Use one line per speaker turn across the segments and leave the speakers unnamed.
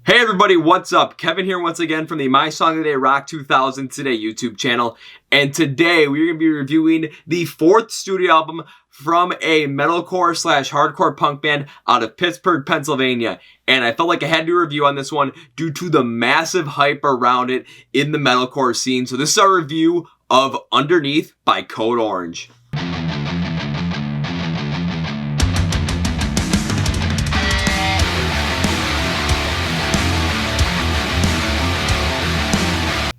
Hey everybody, what's up? Kevin here once again from the My Song of the Day Rock 2000 Today YouTube channel. And today we're going to be reviewing the fourth studio album from a metalcore slash hardcore punk band out of Pittsburgh, Pennsylvania. And I felt like I had to do a review on this one due to the massive hype around it in the metalcore scene. So this is our review of Underneath by Code Orange.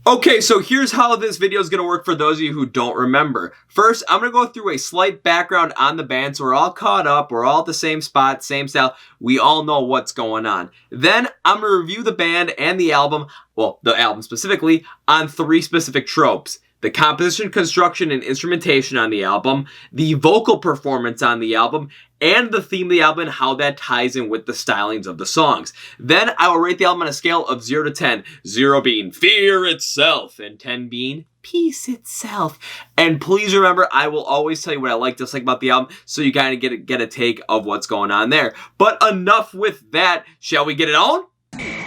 Okay, so here's how this video is going to work for those of you who don't remember. First, I'm going to go through a slight background on the band so we're all caught up, we're all at the same spot, same style, we all know what's going on. Then, I'm going to review the band and the album, well, the album specifically, on three specific tropes. The composition, construction, and instrumentation on the album, the vocal performance on the album, and the theme of the album and how that ties in with the stylings of the songs. Then I will rate the album on a scale of 0 to 10. 0 being fear itself, and 10 being peace itself. And please remember, I will always tell you what I like, dislike about the album, so you kind of get a take of what's going on there. But enough with that. Shall we get it on? Get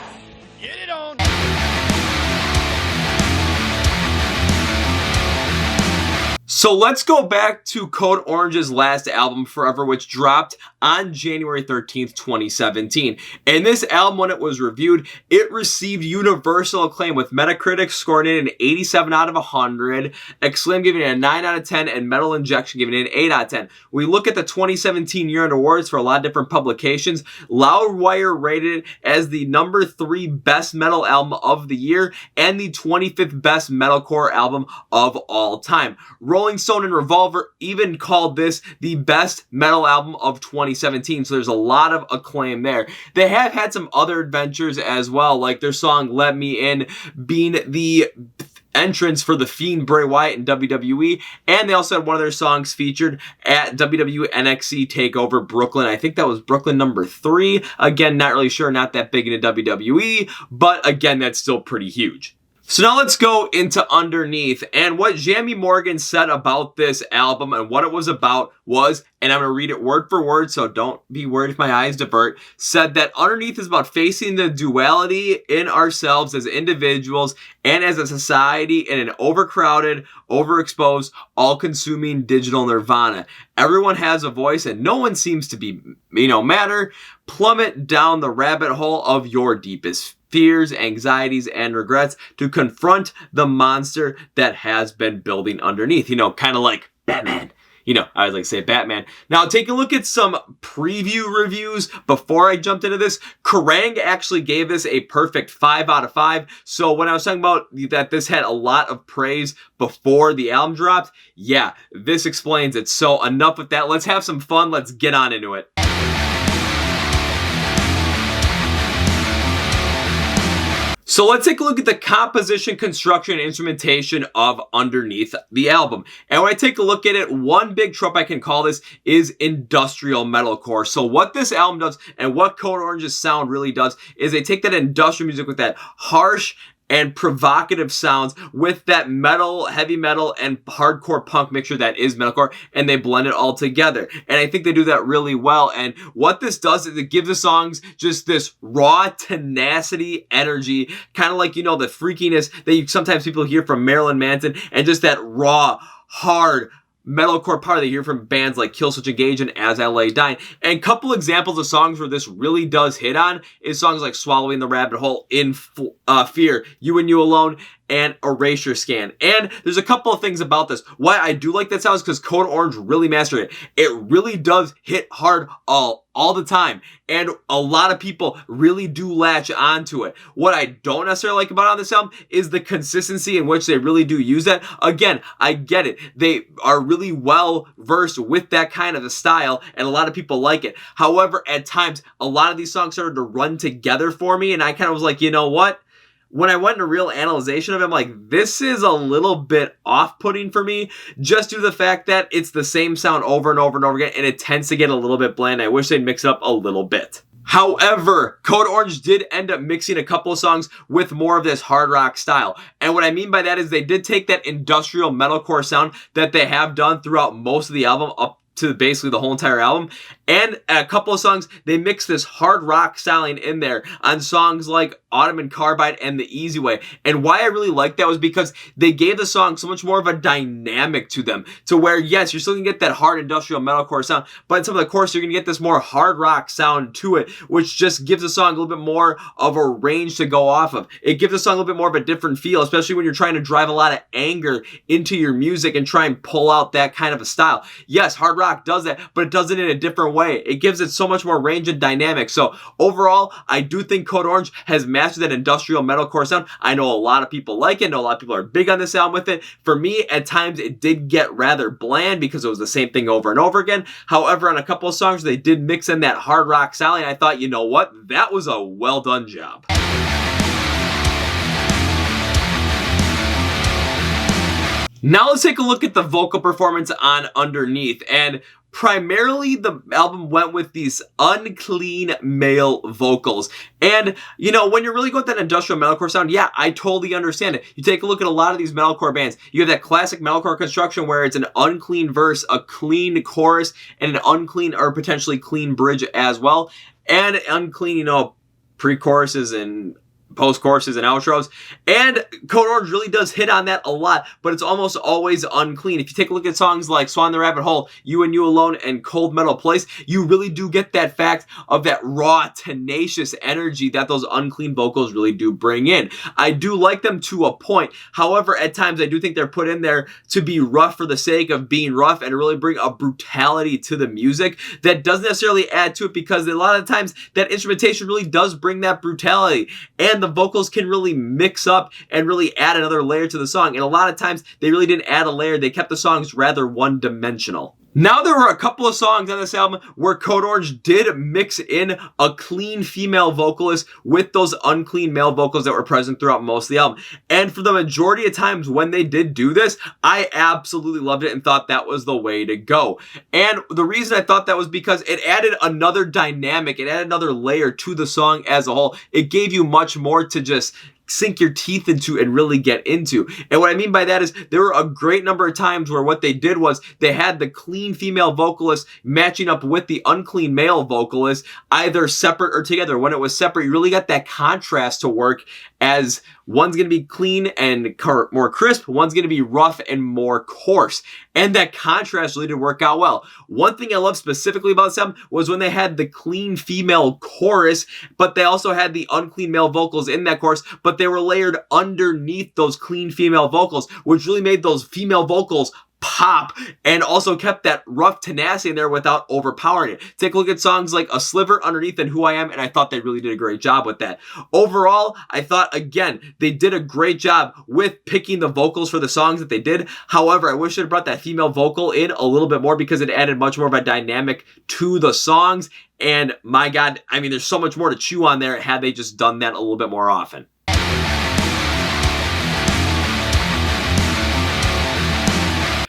it on! So let's go back to Code Orange's last album, Forever, which dropped on January 13th, 2017. And this album, when it was reviewed, it received universal acclaim, with Metacritic scoring it an 87 out of 100, Acclaim giving it a 9 out of 10, and Metal Injection giving it an 8 out of 10. We look at the 2017 year-end awards for a lot of different publications. Loudwire rated it as the number 3 best metal album of the year and the 25th best metalcore album of all time. Rolling Stone and Revolver even called this the best metal album of 2017, so there's a lot of acclaim there. They have had some other adventures as well, like their song Let Me In being the entrance for The Fiend Bray Wyatt in WWE, and they also had one of their songs featured at WWE NXT TakeOver Brooklyn. I think that was Brooklyn number 3. Again, not really sure, not that big into WWE, but again, that's still pretty huge. So now let's go into Underneath, and what Jamie Morgan said about this album and what it was about was, and I'm going to read it word for word, so don't be worried if my eyes divert, said that Underneath is about facing the duality in ourselves as individuals and as a society in an overcrowded, overexposed, all-consuming digital nirvana. Everyone has a voice and no one seems to be, matter. Plummet down the rabbit hole of your deepest fears, anxieties, and regrets to confront the monster that has been building underneath. Kind of like Batman. I always like to say Batman. Now, take a look at some preview reviews before I jumped into this. Kerrang actually gave this a perfect 5 out of 5. So when I was talking about that this had a lot of praise before the album dropped, yeah, this explains it. So enough with that. Let's have some fun. Let's get on into it. So let's take a look at the composition, construction, and instrumentation of Underneath the album. And when I take a look at it, one big trope I can call this is industrial metalcore. So what this album does and what Code Orange's sound really does is they take that industrial music with that harsh and provocative sounds with that metal, heavy metal, and hardcore punk mixture that is metalcore, and they blend it all together. And I think they do that really well. And what this does is it gives the songs just this raw tenacity, energy, kind of like, the freakiness that sometimes people hear from Marilyn Manson, and just that raw, hard, metalcore part that you hear from bands like Killswitch Engage and As I Lay Dying. And a couple examples of songs where this really does hit on is songs like Swallowing the Rabbit Hole, In Fear, You and You Alone, and Erasure Scan. And there's a couple of things about this. Why I do like that sound is because Code Orange really mastered it. It really does hit hard all the time. And a lot of people really do latch onto it. What I don't necessarily like about on this album is the consistency in which they really do use that. Again, I get it. They are really well versed with that kind of a style, and a lot of people like it. However, at times, a lot of these songs started to run together for me, and I kind of was like, you know what? When I went into real analyzation of it, I'm like, this is a little bit off-putting for me, just due to the fact that it's the same sound over and over and over again, and it tends to get a little bit bland. I wish they'd mix it up a little bit. However, Code Orange did end up mixing a couple of songs with more of this hard rock style. And what I mean by that is they did take that industrial metalcore sound that they have done throughout most of the album up to basically the whole entire album. And a couple of songs, they mix this hard rock styling in there on songs like Autumn and Carbide and The Easy Way. And why I really liked that was because they gave the song so much more of a dynamic to them, to where, yes, you're still gonna get that hard industrial metalcore sound, but in some of the chorus, you're gonna get this more hard rock sound to it, which just gives the song a little bit more of a range to go off of. It gives the song a little bit more of a different feel, especially when you're trying to drive a lot of anger into your music and try and pull out that kind of a style. Yes, hard rock does that, but it does it in a different way. It gives it so much more range and dynamic. So overall, I do think Code Orange has mastered that industrial metalcore sound. I know a lot of people like it. I know a lot of people are big on this album with it. For me, at times, it did get rather bland because it was the same thing over and over again. However, on a couple of songs, they did mix in that hard rock style, and I thought, you know what? That was a well done job. Now let's take a look at the vocal performance on Underneath. And primarily, the album went with these unclean male vocals. And, you know, when you're really going with that industrial metalcore sound, yeah, I totally understand it. You take a look at a lot of these metalcore bands, you have that classic metalcore construction where it's an unclean verse, a clean chorus, and an unclean or potentially clean bridge as well. And unclean, you know, pre-choruses and post-choruses and outros. And Code Orange really does hit on that a lot, but it's almost always unclean. If you take a look at songs like Swan the Rabbit Hole, You and You Alone, and Cold Metal Place, you really do get that fact of that raw, tenacious energy that those unclean vocals really do bring in. I do like them to a point. However, at times I do think they're put in there to be rough for the sake of being rough and really bring a brutality to the music that doesn't necessarily add to it, because a lot of times that instrumentation really does bring that brutality, and the vocals can really mix up and really add another layer to the song. And a lot of times they really didn't add a layer. They kept the songs rather one-dimensional. Now, there were a couple of songs on this album where Code Orange did mix in a clean female vocalist with those unclean male vocals that were present throughout most of the album. And for the majority of times when they did do this, I absolutely loved it and thought that was the way to go. And the reason I thought that was because it added another dynamic, it added another layer to the song as a whole. It gave you much more to just sink your teeth into and really get into. And what I mean by that is there were a great number of times where what they did was they had the clean female vocalist matching up with the unclean male vocalist, either separate or together. When it was separate, you really got that contrast to work, as one's going to be clean and more crisp, one's going to be rough and more coarse. And that contrast really did work out well. One thing I love specifically about this album was when they had the clean female chorus, but they also had the unclean male vocals in that chorus, but they were layered underneath those clean female vocals, which really made those female vocals pop and also kept that rough tenacity in there without overpowering it. Take a look at songs like A Sliver, Underneath, and Who I Am, and I thought they really did a great job with that. Overall, I thought, again, they did a great job with picking the vocals for the songs that they did. However, I wish they had brought that female vocal in a little bit more, because it added much more of a dynamic to the songs. And my God, I mean, there's so much more to chew on there had they just done that a little bit more often.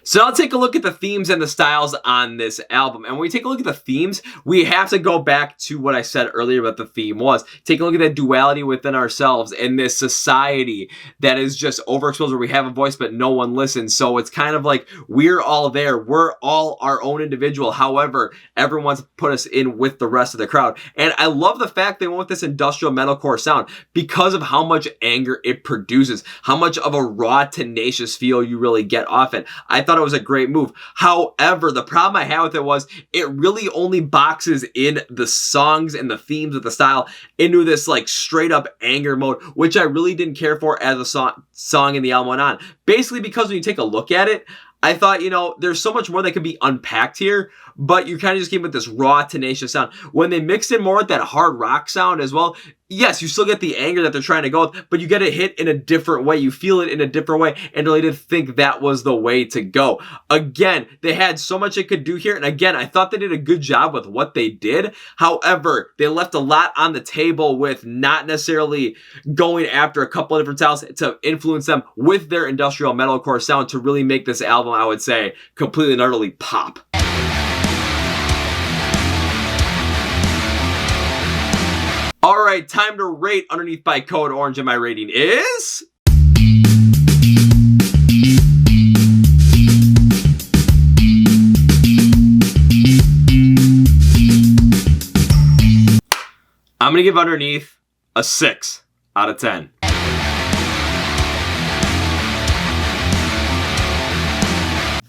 So now take a look at the themes and the styles on this album. And when we take a look at the themes, we have to go back to what I said earlier about the theme was. Take a look at that duality within ourselves and this society that is just overexposed, where we have a voice but no one listens. So it's kind of like we're all there. We're all our own individual. However, everyone's put us in with the rest of the crowd. And I love the fact they went with this industrial metalcore sound because of how much anger it produces, how much of a raw, tenacious feel you really get off it. I thought it was a great move. However, the problem I had with it was it really only boxes in the songs and the themes of the style into this like straight up anger mode, which I really didn't care for as a song in the album went on. Basically because when you take a look at it, I thought, you know, there's so much more that could be unpacked here, but you kind of just came with this raw, tenacious sound. When they mixed in more with that hard rock sound as well, yes, you still get the anger that they're trying to go with, but you get it hit in a different way. You feel it in a different way, and really did think that was the way to go. Again, they had so much it could do here, and again, I thought they did a good job with what they did. However, they left a lot on the table with not necessarily going after a couple of different styles to influence them with their industrial metalcore sound to really make this album, I would say, completely and utterly pop. All right, time to rate Underneath by Code Orange, and my rating is... I'm going to give Underneath a 6 out of 10.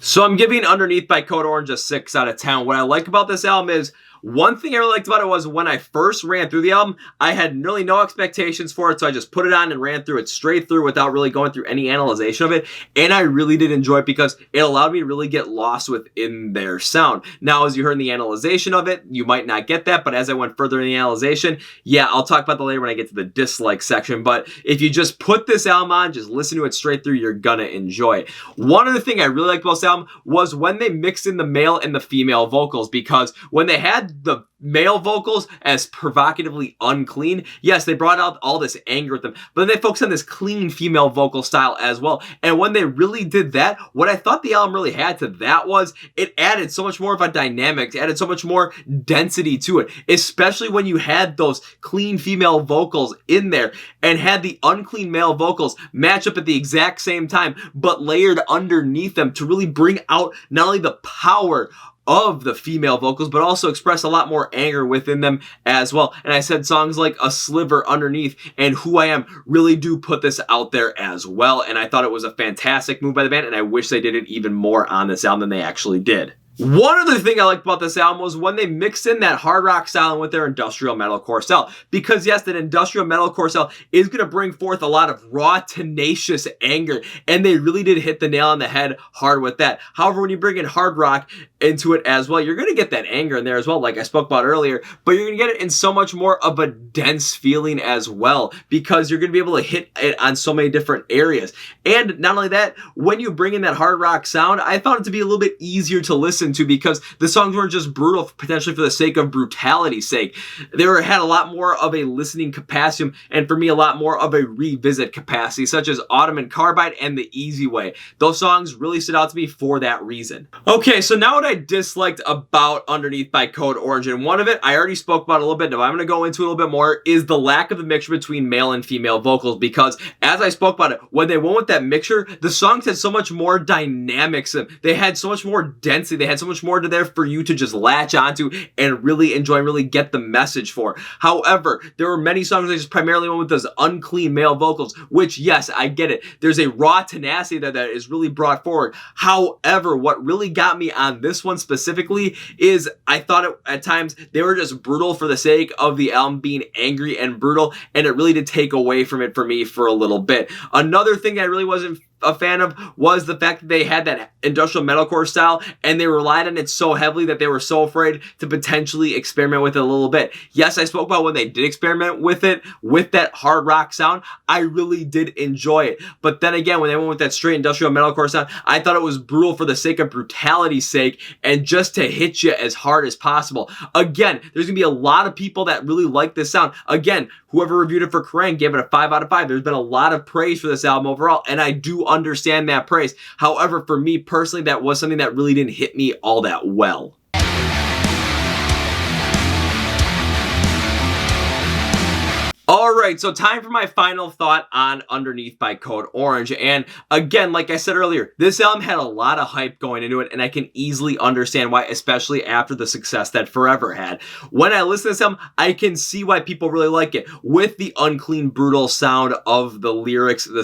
So I'm giving Underneath by Code Orange a 6 out of 10. What I like about this album is, one thing I really liked about it was when I first ran through the album, I had really no expectations for it, so I just put it on and ran through it straight through without really going through any analyzation of it, and I really did enjoy it because it allowed me to really get lost within their sound. Now, as you heard in the analyzation of it, you might not get that, but as I went further in the analyzation, yeah, I'll talk about that later when I get to the dislike section, but if you just put this album on, just listen to it straight through, you're gonna enjoy it. One other thing I really liked about this album was when they mixed in the male and the female vocals, because when they had the male vocals as provocatively unclean, yes, they brought out all this anger with them, but then they focused on this clean female vocal style as well. And when they really did that, what I thought the album really had to that was it added so much more of a dynamic, it added so much more density to it, especially when you had those clean female vocals in there and had the unclean male vocals match up at the exact same time, but layered underneath them to really bring out not only the power of the female vocals, but also express a lot more anger within them as well. And I said songs like A Sliver, Underneath, and Who I Am really do put this out there as well. And I thought it was a fantastic move by the band, and I wish they did it even more on this album than they actually did. One other thing I liked about this album was when they mixed in that hard rock style with their industrial metalcore style. Because yes, that industrial metalcore style is going to bring forth a lot of raw, tenacious anger, and they really did hit the nail on the head hard with that. However, when you bring in hard rock into it as well, you're going to get that anger in there as well, like I spoke about earlier, but you're going to get it in so much more of a dense feeling as well, because you're going to be able to hit it on so many different areas. And not only that, when you bring in that hard rock sound, I found it to be a little bit easier to listen to, because the songs weren't just brutal potentially for the sake of brutality's sake. They had a lot more of a listening capacity, and for me a lot more of a revisit capacity, such as Autumn and Carbide and The Easy Way. Those songs really stood out to me for that reason. Okay, so now what I disliked about Underneath by Code Orange, and one of it I already spoke about a little bit, but I'm going to go into a little bit more, is the lack of the mixture between male and female vocals, because as I spoke about it, when they went with that mixture, the songs had so much more dynamics, they had so much more density, they had so much more to there for you to just latch onto and really enjoy and really get the message for. However, there were many songs that just primarily went with those unclean male vocals, which yes, I get it. There's a raw tenacity that is really brought forward. However, what really got me on this one specifically is I thought at times they were just brutal for the sake of the album being angry and brutal, and it really did take away from it for me for a little bit. Another thing that I really wasn't a fan of was the fact that they had that industrial metalcore style and they relied on it so heavily that they were so afraid to potentially experiment with it a little bit. Yes, I spoke about when they did experiment with it, with that hard rock sound, I really did enjoy it. But then again, when they went with that straight industrial metalcore sound, I thought it was brutal for the sake of brutality's sake and just to hit you as hard as possible. Again, there's gonna be a lot of people that really like this sound. Again, whoever reviewed it for Kerrang gave it a 5 out of 5. There's been a lot of praise for this album overall, and I do understand that praise. However, for me personally, that was something that really didn't hit me all that well. Alright, so time for my final thought on Underneath by Code Orange. And again, like I said earlier, this album had a lot of hype going into it, and I can easily understand why, especially after the success that Forever had. When I listen to this album, I can see why people really like it, with the unclean, brutal sound of the lyrics, the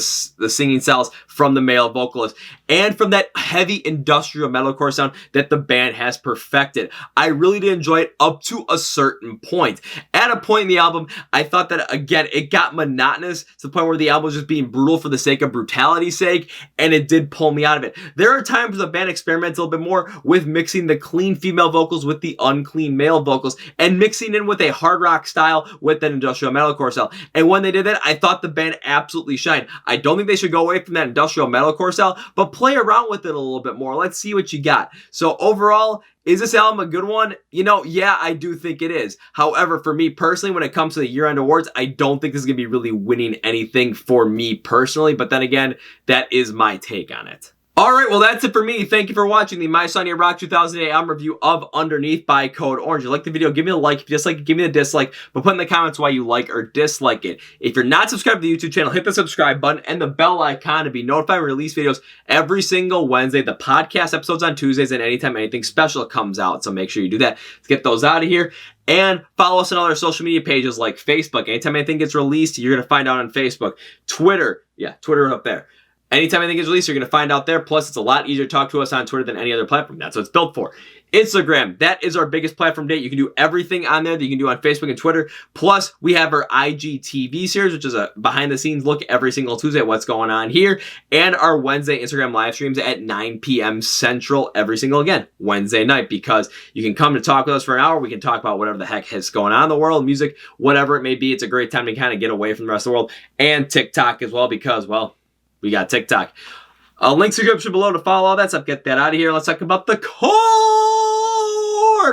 singing styles from the male vocalist, and from that heavy industrial metalcore sound that the band has perfected. I really did enjoy it up to a certain point. At a point in the album, I thought that, again, it got monotonous to the point where the album was just being brutal for the sake of brutality's sake, and it did pull me out of it. There are times the band experiments a little bit more with mixing the clean female vocals with the unclean male vocals, and mixing in with a hard rock style with an industrial metalcore style. And when they did that, I thought the band absolutely shined. I don't think they should go away from that industrial metalcore style, but play around with it a little bit more. Let's see what you got. So overall, is this album a good one? You know, yeah, I do think it is. However, for me personally, when it comes to the year-end awards, I don't think this is going to be really winning anything for me personally. But then again, that is my take on it. Alright, well that's it for me. Thank you for watching the My Sonny Rock 2008 album review of Underneath by Code Orange. If you like the video, give me a like. If you dislike it, give me a dislike. But put in the comments why you like or dislike it. If you're not subscribed to the YouTube channel, hit the subscribe button and the bell icon to be notified when we release videos every single Wednesday. The podcast episodes on Tuesdays, and anytime anything special comes out. So make sure you do that to get those out of here. And follow us on all our social media pages like Facebook. Anytime anything gets released, you're going to find out on Facebook. Twitter. Yeah, Twitter up there. Anytime anything gets released, you're going to find out there. Plus, it's a lot easier to talk to us on Twitter than any other platform. That's what it's built for. Instagram, that is our biggest platform to date. You can do everything on there that you can do on Facebook and Twitter. Plus, we have our IGTV series, which is a behind-the-scenes look every single Tuesday at what's going on here. And our Wednesday Instagram live streams at 9 p.m. Central every single, again, Wednesday night. Because you can come to talk with us for an hour. We can talk about whatever the heck is going on in the world, music, whatever it may be. It's a great time to kind of get away from the rest of the world. And TikTok as well because, well, we got TikTok. Links in the description below to follow all that stuff. Get that out of here. Let's talk about the Chord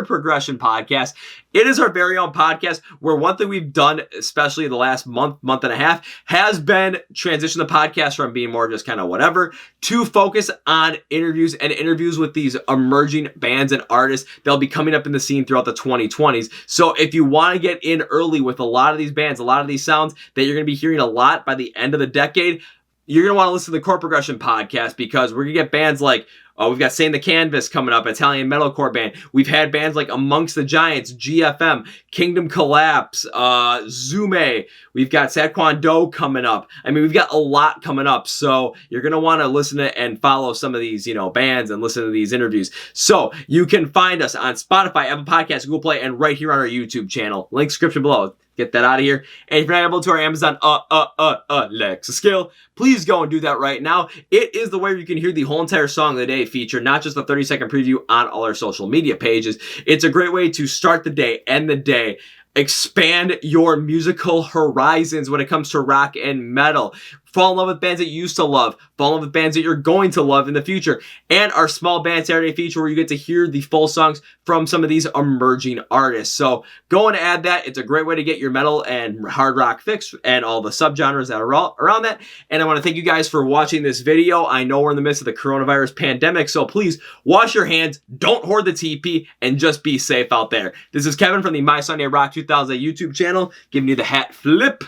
Progression Podcast. It is our very own podcast where one thing we've done, especially the last month and a half, has been transition the podcast from being more just kind of whatever to focus on interviews and interviews with these emerging bands and artists that'll be coming up in the scene throughout the 2020s. So if you want to get in early with a lot of these bands, a lot of these sounds that you're going to be hearing a lot by the end of the decade, you're going to want to listen to the Chord Progression Podcast because we're going to get bands like, we've got Sane the Canvas coming up, Italian metalcore band. We've had bands like Amongst the Giants, GFM, Kingdom Collapse, Zume. We've got Taekwondo coming up. I mean, we've got a lot coming up. So you're going to want to listen to and follow some of these, bands and listen to these interviews. So you can find us on Spotify, Apple Podcasts, Google Play, and right here on our YouTube channel. Link description below. Get that out of here. And if you're not able to our Amazon Alexa skill, please go and do that right now. It is the way you can hear the whole entire song of the day feature, not just the 30-second preview on all our social media pages. It's a great way to start the day, end the day, expand your musical horizons when it comes to rock and metal. Fall in love with bands that you used to love. Fall in love with bands that you're going to love in the future. And our small band Saturday feature where you get to hear the full songs from some of these emerging artists. So go and add that. It's a great way to get your metal and hard rock fix and all the subgenres that are all around that. And I want to thank you guys for watching this video. I know we're in the midst of the coronavirus pandemic, so please wash your hands, don't hoard the TP, and just be safe out there. This is Kevin from the My Sunday Rock 2000 YouTube channel, giving you the hat flip.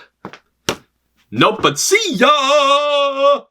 Nope, but see ya!